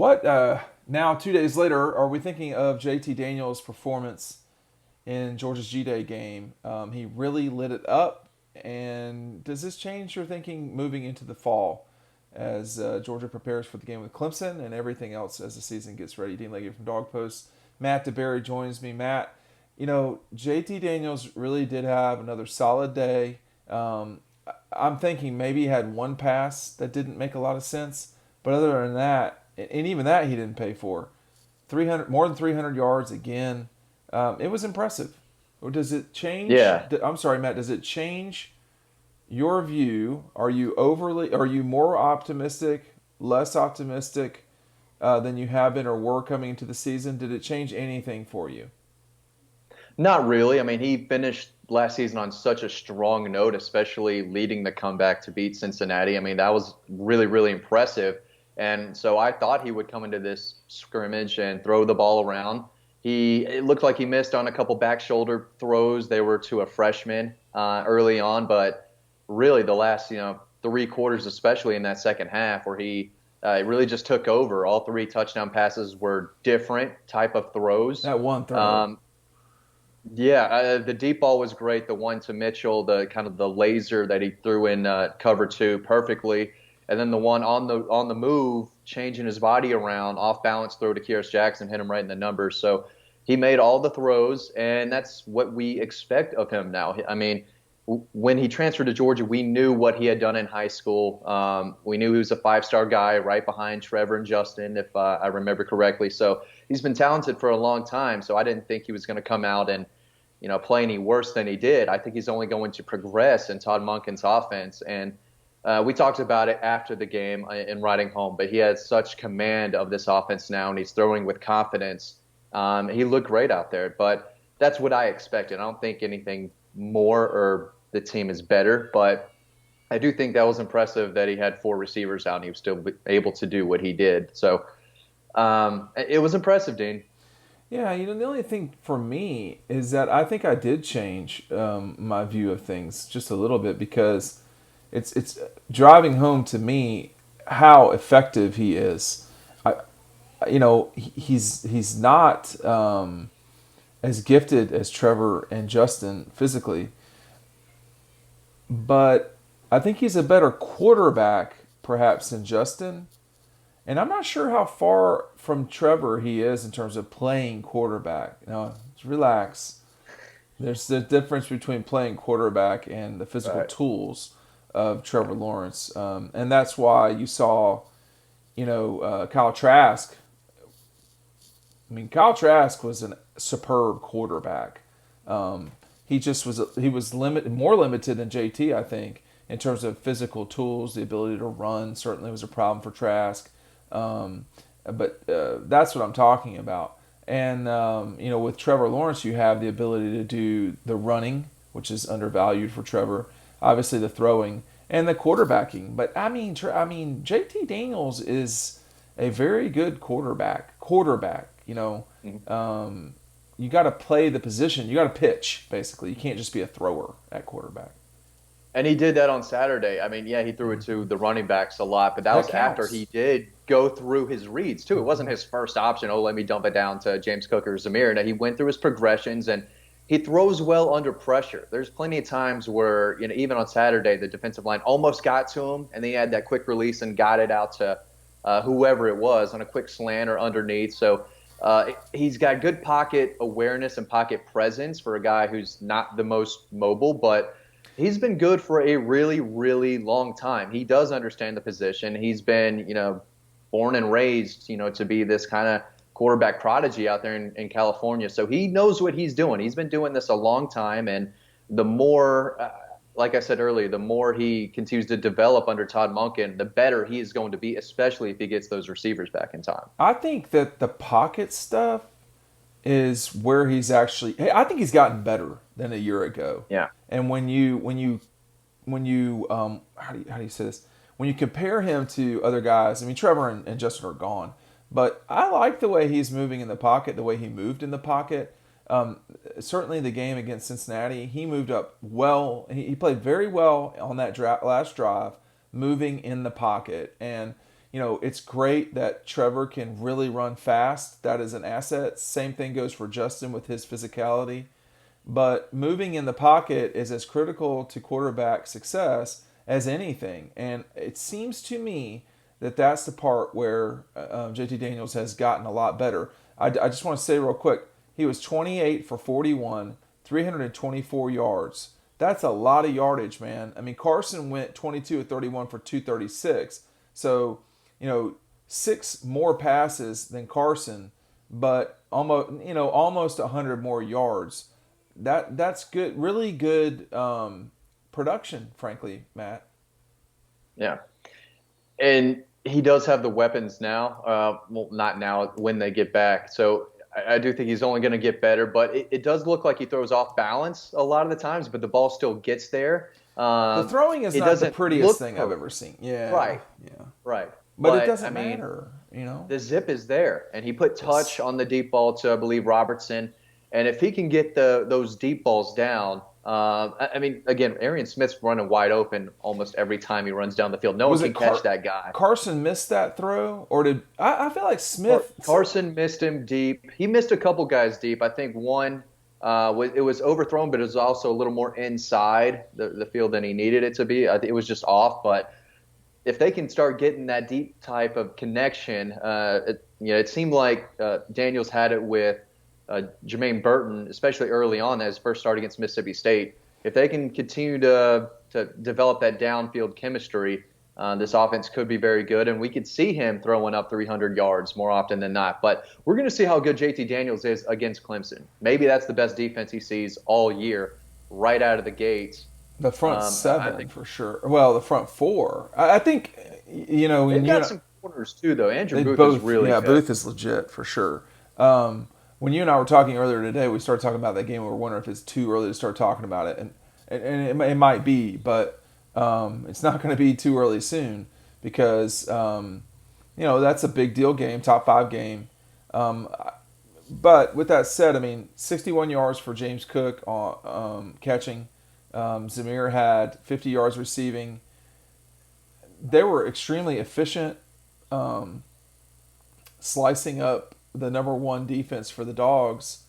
What now? 2 days later, are we thinking of JT Daniels' performance in Georgia's G-Day game? He really lit it up. And does this change your thinking moving into the fall as Georgia prepares for the game with Clemson and everything else as the season gets ready? Dean Legge from Dog Post. Matt DeBerry joins me. Matt, JT Daniels really did have another solid day. I'm thinking maybe he had one pass that didn't make a lot of sense, but other than that, and even that he didn't pay for. 300 more than 300 yards again. It was impressive. Or does it change? Yeah, I'm sorry, Matt. Does it change your view? Are you overly? Are you more optimistic, less optimistic than you have been or were coming into the season? Did it change anything for you? not really. I mean, he finished last season on such a strong note, especially leading the comeback to beat Cincinnati. I mean, that was really, really impressive. And so I thought he would come into this scrimmage and throw the ball around. It looked like he missed on a couple back shoulder throws. They were to a freshman early on, but really the last, 3 quarters, especially in that second half, where he really just took over. All three touchdown passes were different type of throws. That one throw. Um, yeah, the deep ball was great. The one to Mitchell, the kind of the laser that he threw in cover two perfectly, and then the one on the move, changing his body around, off balance throw to Kyrus Jackson, hit him right in the numbers. So he made all the throws, and that's what we expect of him now. I mean, when he transferred to Georgia, we knew what he had done in high school. We knew he was a five-star guy, right behind Trevor and Justin, if I remember correctly. So he's been talented for a long time. So I didn't think he was going to come out and play any worse than he did. I think he's only going to progress in Todd Monken's offense. And we talked about it after the game in riding home, but he has such command of this offense now, and he's throwing with confidence. He looked great out there, but that's what I expected. I don't think anything more or the team is better, but I do think that was impressive that he had four receivers out and he was still able to do what he did. So it was impressive, Dean. Yeah, the only thing for me is that I think I did change my view of things just a little bit because it's driving home to me how effective he is. I, he's not as gifted as Trevor and Justin physically, but I think he's a better quarterback perhaps than Justin. And I'm not sure how far from Trevor he is in terms of playing quarterback. Now, relax. There's the difference between playing quarterback and the physical Right. tools of Trevor Lawrence. And that's why you saw, Kyle Trask. I mean, Kyle Trask was a superb quarterback. He was more limited than JT, I think, in terms of physical tools. The ability to run certainly was a problem for Trask. Um, but that's what I'm talking about. And with Trevor Lawrence, you have the ability to do the running, which is undervalued for Trevor. Obviously, the throwing and the quarterbacking. But I mean, JT Daniels is a very good quarterback. Mhm. You got to play the position. You got to pitch basically. You can't just be a thrower at quarterback. And he did that on Saturday. I mean, yeah, he threw it to the running backs a lot, but that That was after he counts. did go through his reads too. It wasn't his first option. Oh, let me dump it down to James Cook or Zamir. No, he went through his progressions and he throws well under pressure. There's plenty of times where, even on Saturday, the defensive line almost got to him, and then he had that quick release and got it out to whoever it was on a quick slant or underneath. So he's got good pocket awareness and pocket presence for a guy who's not the most mobile, but he's been good for a really, really long time. He does understand the position. He's been, born and raised, to be this kind of quarterback prodigy out there in California. So he knows what he's doing. He's been doing this a long time. And the more, like I said earlier, the more he continues to develop under Todd Monken, the better he is going to be, especially if he gets those receivers back in time. I think that the pocket stuff is where he's actually. Hey, I think he's gotten better than a year ago. Yeah. And when you how do you say this? When you compare him to other guys, I mean Trevor and Justin are gone, but I like the way he's moving in the pocket, the way he moved in the pocket. Certainly, the game against Cincinnati, he moved up well. He played very well on that last drive, moving in the pocket. And It's great that Trevor can really run fast. That is an asset. Same thing goes for Justin with his physicality. But moving in the pocket is as critical to quarterback success as anything. And it seems to me that that's the part where JT Daniels has gotten a lot better. I just want to say real quick, he was 28 for 41, 324 yards. That's a lot of yardage, man. I mean, Carson went 22 of 31 for 236. So, you know, six more passes than Carson, but almost 100 more yards. That's good, really good production, frankly, Matt. Yeah. And he does have the weapons now. Well, not now, when they get back. So I do think he's only going to get better, but it does look like he throws off balance a lot of the times, but the ball still gets there. The throwing is It not the doesn't prettiest look thing I've ever perfect. seen. Yeah, Right, yeah. right. But it But I doesn't mean, matter. the zip is there, and he put touch It's on the deep ball to, I believe, Robertson. And if he can get those deep balls down, I mean, again, Arian Smith's running wide open almost every time he runs down the field. No one was can it catch that guy. Carson missed that throw, or did I feel like Smith? Carson missed him deep. He missed a couple guys deep. I think one it was overthrown, but it was also a little more inside the field than he needed it to be. I think it was just off. But if they can start getting that deep type of connection, it seemed like Daniels had it with Jermaine Burton, especially early on as first start against Mississippi State. If they can continue to develop that downfield chemistry, this offense could be very good, and we could see him throwing up 300 yards more often than not. But we're going to see how good JT Daniels is against Clemson. Maybe that's the best defense he sees all year, right out of the gates. The front I seven think for sure. Well, the front four. I think they've and got some corners too, though. Andrew they Booth is both. really Yeah, good. Booth is legit for sure. When you and I were talking earlier today, we started talking about that game. We were wondering if it's too early to start talking about it, and it might be, but it's not going to be too early soon because that's a big deal game, top five game. Um, but with that said, I mean, 61 yards for James Cook on catching. Zamir had 50 yards receiving. They were extremely efficient, slicing up the number one defense for the Dogs.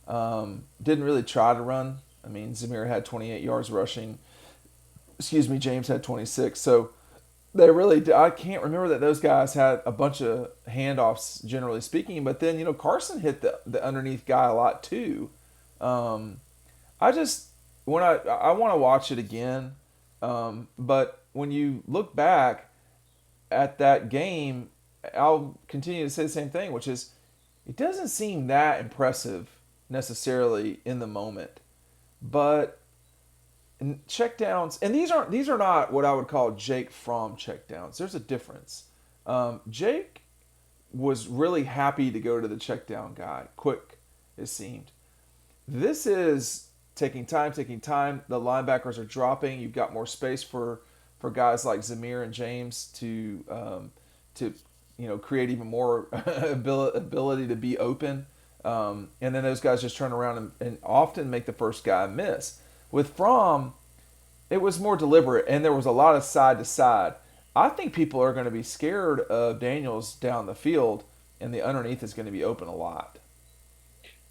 Didn't really try to run. I mean, Zamir had 28 yards rushing. Excuse me, James had 26. So they really, I can't remember that those guys had a bunch of handoffs, generally speaking. But then, Carson hit the underneath guy a lot too. Um, I just, when I want to watch it again. But when you look back at that game, I'll continue to say the same thing, which is it doesn't seem that impressive necessarily in the moment. But checkdowns, and these are not what I would call Jake Fromm checkdowns. There's a difference. Jake was really happy to go to the checkdown guy, quick, it seemed. This is taking time, taking time. The linebackers are dropping. You've got more space for guys like Zamir and James to create even more ability to be open. And then those guys just turn around and often make the first guy miss. With Fromm, it was more deliberate, and there was a lot of side to side. I think people are going to be scared of Daniels down the field, and the underneath is going to be open a lot.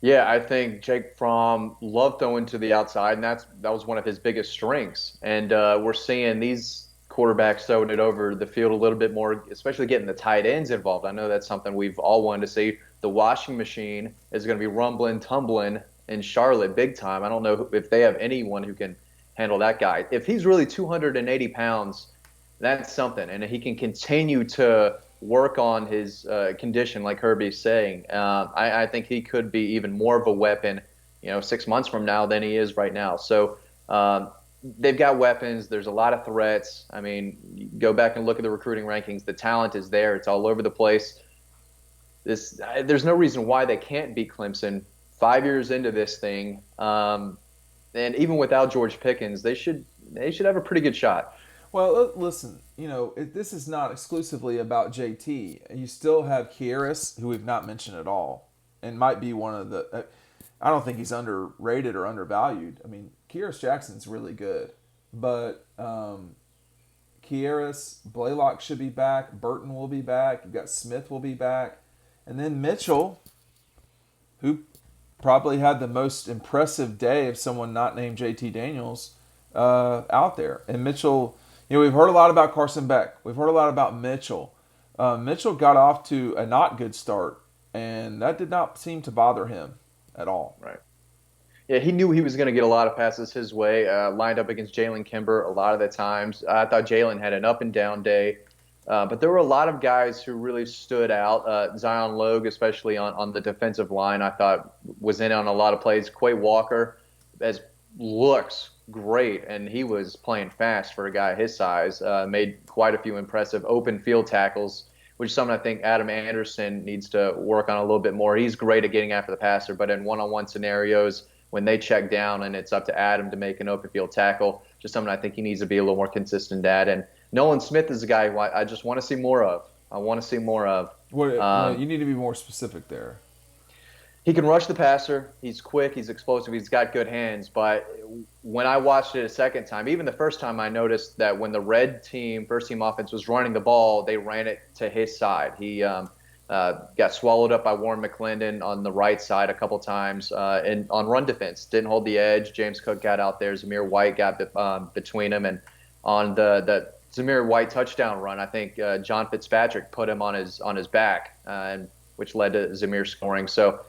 Yeah, I think Jake Fromm loved throwing to the outside, and that was one of his biggest strengths. And we're seeing these quarterbacks throwing it over the field a little bit more, especially getting the tight ends involved. I know that's something we've all wanted to see. The washing machine is going to be rumbling, tumbling in Charlotte big time. I don't know if they have anyone who can handle that guy. If he's really 280 pounds, that's something, and he can continue to work on his condition, like Herbie's saying. I think he could be even more of a weapon, 6 months from now than he is right now. So they've got weapons. There's a lot of threats. I mean, go back and look at the recruiting rankings. The talent is there. It's all over the place. There's no reason why they can't beat Clemson 5 years into this thing. And even without George Pickens, they should have a pretty good shot. Well, listen, this is not exclusively about JT. You still have Kieris, who we've not mentioned at all, and might be one of the. I don't think he's underrated or undervalued. I mean, Kieris Jackson's really good, but Kieras, Blaylock should be back. Burton will be back. You've got Smith will be back. And then Mitchell, who probably had the most impressive day of someone not named JT Daniels out there. And Mitchell, we've heard a lot about Carson Beck. We've heard a lot about Mitchell. Mitchell got off to a not good start, and that did not seem to bother him at all. Right. Yeah, he knew he was going to get a lot of passes his way. Lined up against Jalen Kimber a lot of the times. I thought Jalen had an up and down day, but there were a lot of guys who really stood out. Zion Logue, especially on the defensive line, I thought was in on a lot of plays. Quay Walker looks great, and he was playing fast for a guy his size. Made quite a few impressive open field tackles, which is something I think Adam Anderson needs to work on a little bit more. He's great at getting after the passer, but in one-on-one scenarios, when they check down and it's up to Adam to make an open field tackle, just something I think he needs to be a little more consistent at. And Nolan Smith is a guy who I just want to see more of. I want to see more of. You need to be more specific there. He can rush the passer. He's quick. He's explosive. He's got good hands. But when I watched it a second time, even the first time, I noticed that when the red team, first team offense, was running the ball, they ran it to his side. He got swallowed up by Warren McClendon on the right side a couple times, and on run defense, didn't hold the edge. James Cook got out there. Zamir White got between him, and on the Zamir White touchdown run, I think John Fitzpatrick put him on his back, and which led to Zamir scoring. So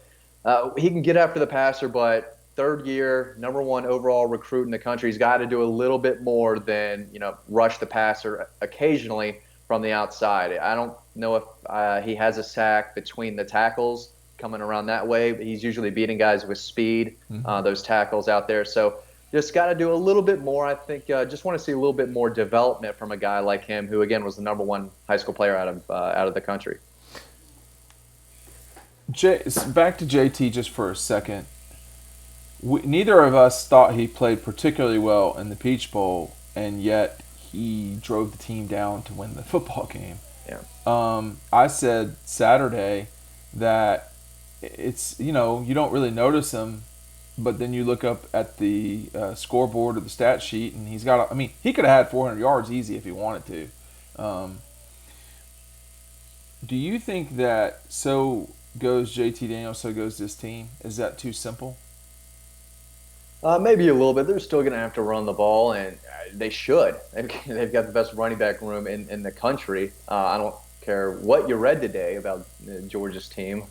he can get after the passer, but third year, number one overall recruit in the country, he's got to do a little bit more than rush the passer occasionally from the outside. I don't know if he has a sack between the tackles coming around that way, but he's usually beating guys with speed, those tackles out there. So just got to do a little bit more. I think just want to see a little bit more development from a guy like him, who again was the number one high school player out of the country. Back to JT just for a second. Neither of us thought he played particularly well in the Peach Bowl, and yet he drove the team down to win the football game. Yeah. I said Saturday that it's you don't really notice him, but then you look up at the scoreboard or the stat sheet, and he's got. He could have had 400 yards easy if he wanted to. Do you think that so goes JT Daniels, so goes this team? Is that too simple? Maybe a little bit. They're still going to have to run the ball, and they should. They've got the best running back room in the country. I don't care what you read today about Georgia's team.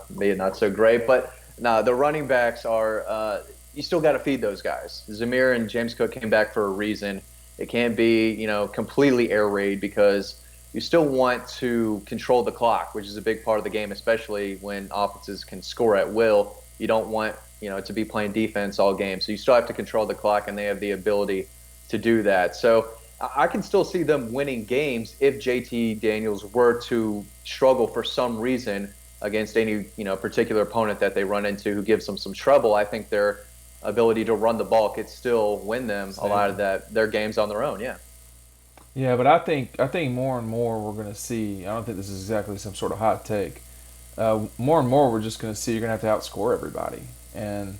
Maybe not so great, but no, the running backs are. You still got to feed those guys. Zamir and James Cook came back for a reason. It can't be completely air raid, because you still want to control the clock, which is a big part of the game, especially when offenses can score at will. You don't want to be playing defense all game. So you still have to control the clock, and they have the ability to do that. So I can still see them winning games if JT Daniels were to struggle for some reason against any particular opponent that they run into who gives them some trouble. I think their ability to run the ball could still win them a lot of their games on their own. Yeah. Yeah, but I think more and more we're going to see. I don't think this is exactly some sort of hot take. More and more we're just going to see you're going to have to outscore everybody. And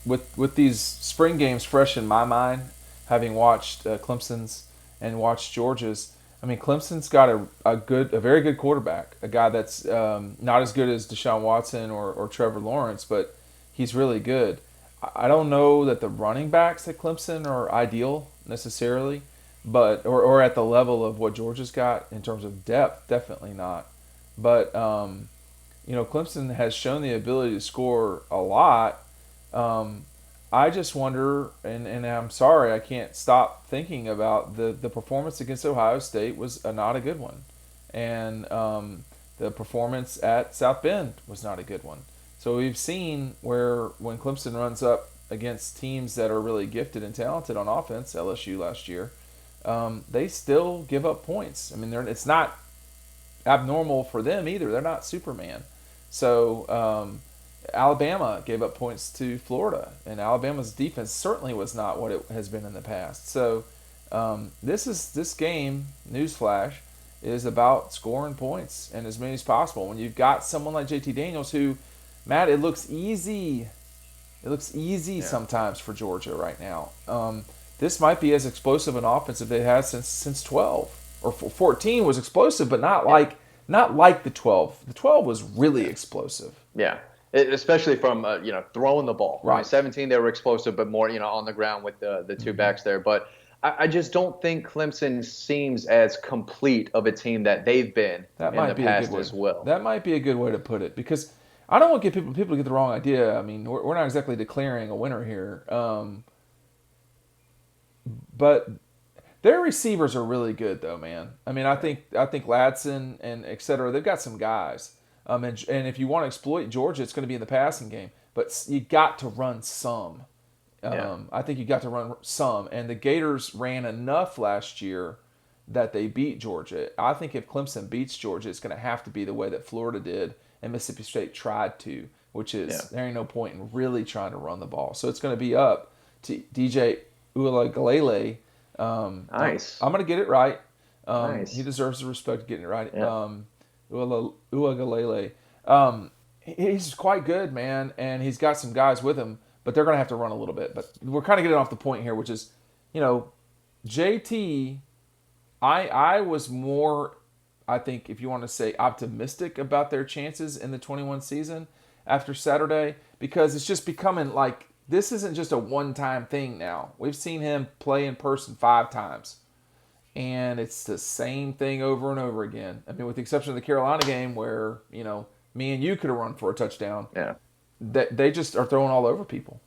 with these spring games fresh in my mind, having watched Clemson's and watched Georgia's, Clemson's got a very good quarterback, a guy that's not as good as Deshaun Watson or Trevor Lawrence, but he's really good. I don't know that the running backs at Clemson are ideal necessarily, but or at the level of what Georgia's got in terms of depth, definitely not. But Clemson has shown the ability to score a lot. I just wonder, and I'm sorry, I can't stop thinking about the performance against Ohio State was not a good one, and the performance at South Bend was not a good one. So we've seen where when Clemson runs up against teams that are really gifted and talented on offense, LSU last year, they still give up points. It's not abnormal for them either. They're not Superman. So Alabama gave up points to Florida, and Alabama's defense certainly was not what it has been in the past. So this game, newsflash, is about scoring points and as many as possible. When you've got someone like JT Daniels who, Matt, it looks easy. It looks easy sometimes for Georgia right now. this might be as explosive an offense as they had since 12 or 14 was explosive, but Yeah. not like the 12. The 12 was really explosive. Yeah. Especially from throwing the ball. I mean, Right. 17 they were explosive, but more on the ground with the two Hmm. backs there. But I just don't think Clemson seems as complete of a team that they've been That in the might be a good past way. as well. That might be a good way to put it because I don't want to get people to get the wrong idea. I mean, we're not exactly declaring a winner here, but their receivers are really good though, man. I mean, I think Ladson and et cetera, they've got some guys. And if you want to exploit Georgia, it's going to be in the passing game. But you got to run some. Yeah. I think you got to run some. And the Gators ran enough last year that they beat Georgia. I think if Clemson beats Georgia, it's going to have to be the way that Florida did and Mississippi State tried to, which Yeah. is there ain't no point in really trying to run the ball. So it's going to be up to DJ Uiagalelei. Nice. I'm going to get it right. He Nice. deserves the respect of getting it right. Yeah. Uiagalelei. He's quite good, man, and he's got some guys with him, but they're going to have to run a little bit. But we're kind of getting off the point here, which is, you know, JT. I was more, I think, if you want to say, optimistic about their chances in the 21 season after Saturday because it's just becoming like this isn't just a one-time thing now. We've seen him play in person 5 times, and it's the same thing over and over again. I mean, with the exception of the Carolina game where me and you could have run for a touchdown, Yeah. they just are throwing all over people.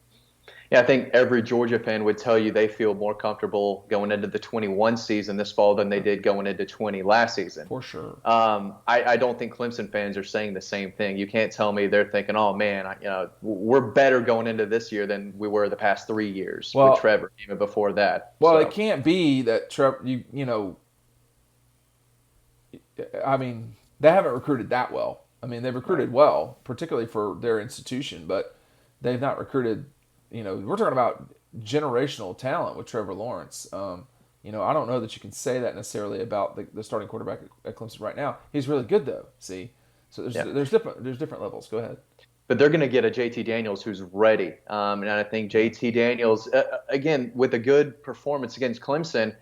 Yeah, I think every Georgia fan would tell you they feel more comfortable going into the 21 season this fall than they did going into 20 last season. For sure. I don't think Clemson fans are saying the same thing. You can't tell me they're thinking, "Oh man, we're better going into this year than we were the past 3 years with Well, Trevor, even before that." well, it So can't be that Trevor. I mean, they haven't recruited that well. I mean, they've right, recruited well, particularly for their institution, but they've not recruited. We're talking about generational talent with Trevor Lawrence. I don't know that you can say that necessarily about the starting quarterback at Clemson right now. He's really good though. See, so yeah. there's different levels. Go ahead. But they're going to get a JT Daniels who's ready, and I think JT Daniels, again, with a good performance against Clemson,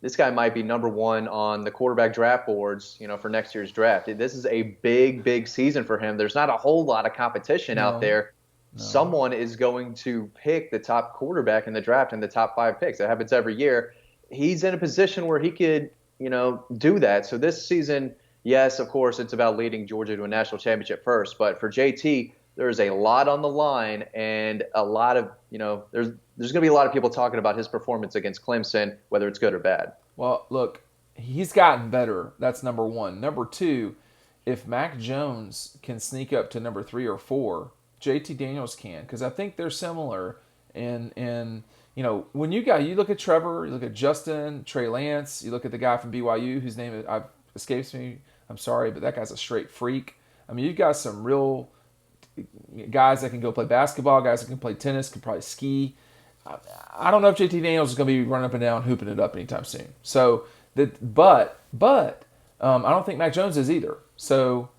this guy might be number one on the quarterback draft boards, for next year's draft. This is a big, big season for him. There's not a whole lot of competition out No, there. no. Someone is going to pick the top quarterback in the draft in the top 5 picks. That happens every year. He's in a position where he could, do that. So this season, yes, of course, it's about leading Georgia to a national championship first. But for JT, there's a lot on the line and a lot of, there's going to be a lot of people talking about his performance against Clemson, whether it's good or bad. Well, look, he's gotten better. That's number one. Number two, if Mac Jones can sneak up to number 3 or 4, JT Daniels can, because I think they're similar. And when you look at Trevor, you look at Justin, Trey Lance, you look at the guy from BYU whose name escapes me. I'm sorry, but that guy's a straight freak. I mean, you've got some real guys that can go play basketball, guys that can play tennis, can probably ski. I don't know if JT Daniels is going to be running up and down, hooping it up anytime soon. So but I don't think Mac Jones is either. So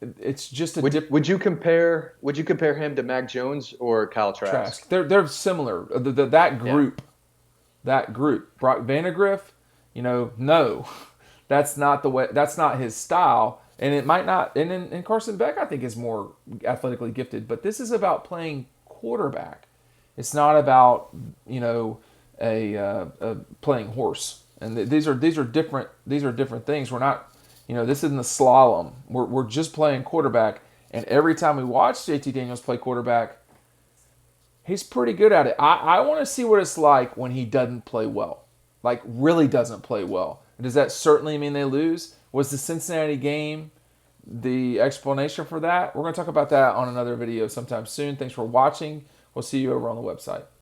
it's just a different Would you compare him to Mac Jones or Kyle Trask? Trask. They're similar. That Yeah. group, Brock Vandegrift. No, that's not the way. That's not his style, and it might not. And Carson Beck, I think, is more athletically gifted. But this is about playing quarterback. It's not about a playing horse. And these are different. These are different things. We're not. This isn't a slalom. We're just playing quarterback. And every time we watch JT Daniels play quarterback, he's pretty good at it. I want to see what it's like when he doesn't play well, like really doesn't play well. Does that certainly mean they lose? Was the Cincinnati game the explanation for that? We're going to talk about that on another video sometime soon. Thanks for watching. We'll see you over on the website.